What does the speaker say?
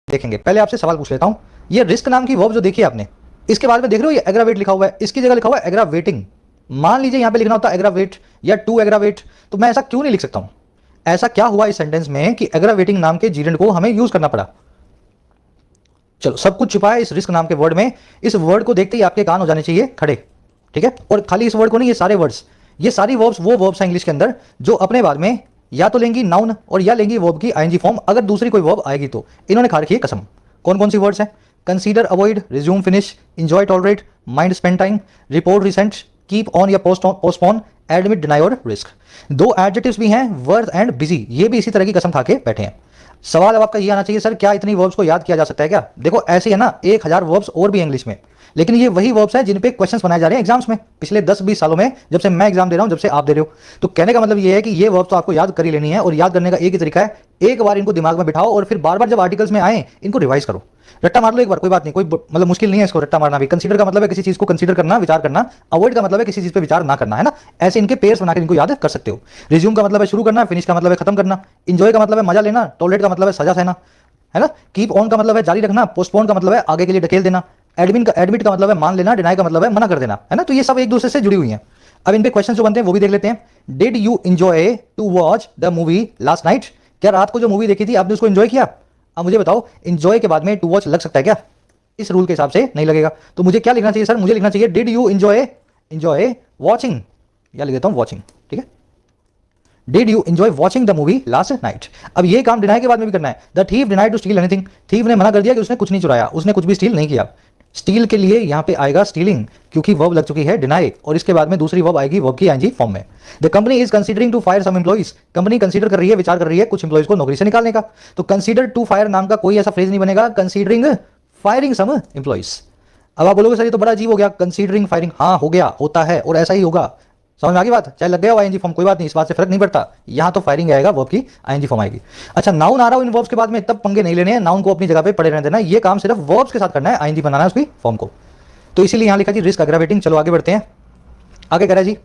देखेंगे। पहले आपसे सवाल पूछ लेता हूं, ये रिस्क नाम की वर्ब जो देखी आपने, इसके बाद में देख रहे हो ये एग्रावेट लिखा हुआ है, इसकी जगह लिखा हुआ है एग्रावेटिंग। मान लीजिए यहां पे लिखना होता एग्रावेट या टू एग्रावेट, तो मैं ऐसा क्यों नहीं लिख सकता हूं? ऐसा क्या हुआ इस सेंटेंस में कि एग्रावेटिंग नाम के जीरेंड को हमें यूज करना पड़ा? चलो, सब कुछ छिपा है इस रिस्क नाम के वर्ड में। इस वर्ड को देखते ही आपके कान हो जाने चाहिए खड़े, ठीक है? और खाली इस वर्ड को नहीं, ये सारे वर्ड्स, ये सारी वर्ब्स वो वर्ब्स हैं इंग्लिश के अंदर जो अपने बाद में या तो लेंगी नाउन और या लेंगी वर्ब की आईएनजी फॉर्म, अगर दूसरी कोई वर्ब आएगी तो। इन्होंने खा रखी है कसम। कौन कौन सी वर्ड्स हैं? Consider, avoid, resume, finish, enjoy, tolerate, mind, spend time, report, recent, keep on या पोस्टपोन, एडमिट, डिनाई और रिस्क। दो एडजेक्टिव्स भी हैं, वर्थ एंड बिजी, ये भी इसी तरह की कसम खा के बैठे हैं। सवाल अब आपका ये आना चाहिए, सर क्या इतनी वर्ब्स को याद किया जा सकता है क्या? देखो ऐसे है ना, 1000 वर्ब्स और भी इंग्लिश में, लेकिन ये वही वर्ब्स हैं जिन पे क्वेश्चंस बनाए जा रहे हैं एग्जाम्स में पिछले 10-20 सालों में, जब से मैं एग्जाम दे रहा हूं, जब से आप दे रहे हो। तो कहने का मतलब ये है कि ये वर्ब्स तो आपको याद कर ही लेनी है, और याद करने का एक ही तरीका है, एक बार इनको दिमाग में बिठाओ और फिर बार बार जब आर्टिकल्स में आए इनको रिवाइज करो। रट्टा मार लो एक बार, कोई बात नहीं, कोई मतलब मुश्किल नहीं है इसको रट्टा मारना भी। कंसीडर का मतलब है किसी चीज को कंसीडर करना, विचार करना। अवॉइड का मतलब है किसी चीज पे विचार ना करना, है ना? ऐसे इनके पेयर्स बनाकर इनको याद कर सकते हो। रिज्यूम का मतलब है शुरू करना, फिनिश का मतलब है खत्म करना, इंजॉय का मतलब है मजा लेना, टॉलरेट का मतलब है सजा सहना, है ना? कीप ऑन का मतलब है जारी रखना, पोस्टपोन का मतलब है आगे के लिए ढकेल देना, एडमिट का मतलब है मान लेना, डिनाई का मतलब है मना कर देना, है ना? तो ये सब एक दूसरे से जुड़ी हुई हैं। अब इन पे क्वेश्चन जो बनते हैं वो भी देख लेते हैं। Did you enjoy to watch the movie last night? क्या रात को जो मूवी देखी थी आपने उसको एंजॉय किया? अब मुझे बताओ, एंजॉय के बाद में टू वॉच लग सकता है क्या? इस रूल के हिसाब से नहीं लगेगा। तो मुझे क्या लिखना चाहिए सर? मुझे लिखना चाहिए डिड यू एंजॉय वॉचिंग, या लिख देता हूं वॉचिंग, ठीक है? Did you enjoy watching the movie last night. अब ये काम डिनाई के बाद में भी करना है। The thief denied to steal anything, thief ने मना कर दिया कि उसने कुछ नहीं चुराया, उसने कुछ भी स्टील नहीं किया। स्टील के लिए यहां पे आएगा स्टीलिंग, क्योंकि वर्ब लग चुकी है डिनाई, और इसके बाद में दूसरी वर्ब आएगी वर्ब की आईएनजी फॉर्म में। The company is considering to fire some employees, company consider कर रही है, विचार कर रही है कुछ एम्प्लॉइज को नौकरी से निकालने का। तो कंसीडर टू फायर नाम का कोई ऐसा फ्रेज नहीं बनेगा, कंसीडरिंग फायरिंग सम एम्प्लॉइज। अब आप बोलोगे सर ये तो बड़ा अजीब हो गया, कंसीडरिंग फायरिंग। हाँ हो गया, होता है और ऐसा ही होगा। समझ में आ गई बात? चाहे लग गया हो आईएनजी फॉर्म, कोई बात नहीं, इस बात से फर्क नहीं पड़ता। यहां तो फायरिंग आएगा, वर्ब की आईएनजी फॉर्म आएगी। अच्छा, नाउन आ रहा हो इन वर्ब्स के बाद में, तब पंगे नहीं लेने हैं, नाउन को अपनी जगह पे पड़े रहने देना। ये काम सिर्फ वर्ब्स के साथ करना है, आईएनजी बनाना है उसकी फॉर्म को। तो इसीलिए यहां लिखा जी रिस्क एग्रावेटिंग। चलो आगे बढ़ते हैं। आगे कह रहा है जी,